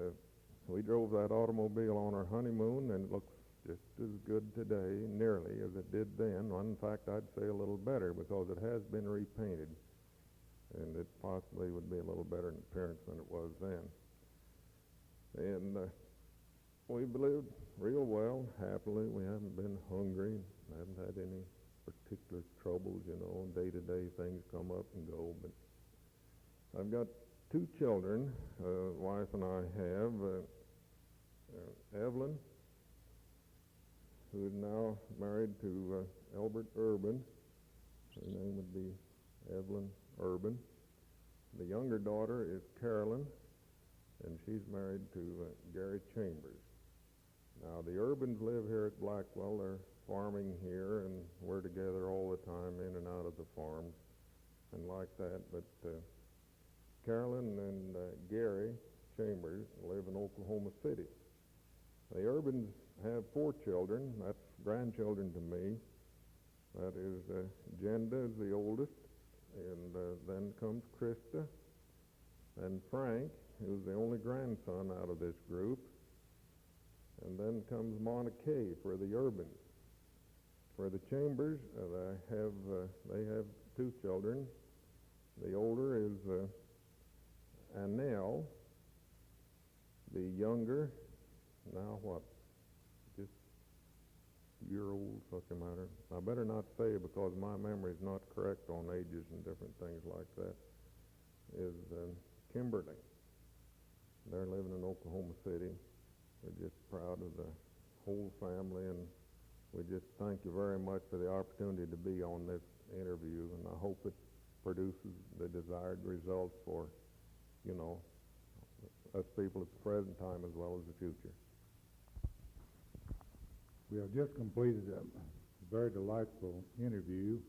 we drove that automobile on our honeymoon, and it looks just as good today, nearly, as it did then. In fact, I'd say a little better, because it has been repainted. And it possibly would be a little better in appearance than it was then. And we've lived real well, happily. We haven't been hungry, haven't had any particular troubles, you know. Day-to-day things come up and go. But I've got 2 children, wife and I have. Evelyn, who is now married to Albert Urban. Her name would be Evelyn Urban. The younger daughter is Carolyn, and she's married to Gary Chambers. Now, the Urbans live here at Blackwell. They're farming here, and we're together all the time, in and out of the farms and like that. But Carolyn and Gary Chambers live in Oklahoma City. The Urbans have 4 children. That's grandchildren to me. That is Jenda is the oldest, and then comes Krista, and Frank, who's the only grandson out of this group, and then comes Mona Kay for the Urbans. For the Chambers, they have 2 children. The older is Annelle. The younger, now what, just a year old, something matter. I better not say, because my memory is not correct on ages and different things like that, is Kimberly. They're living in Oklahoma City. We're just proud of the whole family, and we just thank you very much for the opportunity to be on this interview, and I hope it produces the desired results for, you know, us people at the present time as well as the future. We have just completed a very delightful interview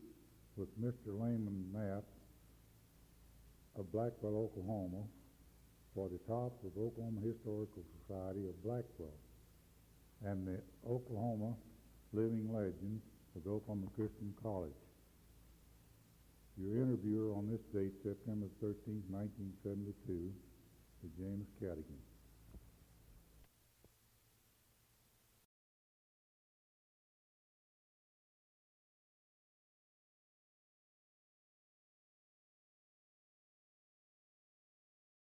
with Mr. Layman Knapp of Blackwell, Oklahoma, for the top of Oklahoma Historical Society of Blackwell and the Oklahoma Living Legends of Oklahoma Christian College. Your interviewer on this date, September 13, 1972, is James Katigan.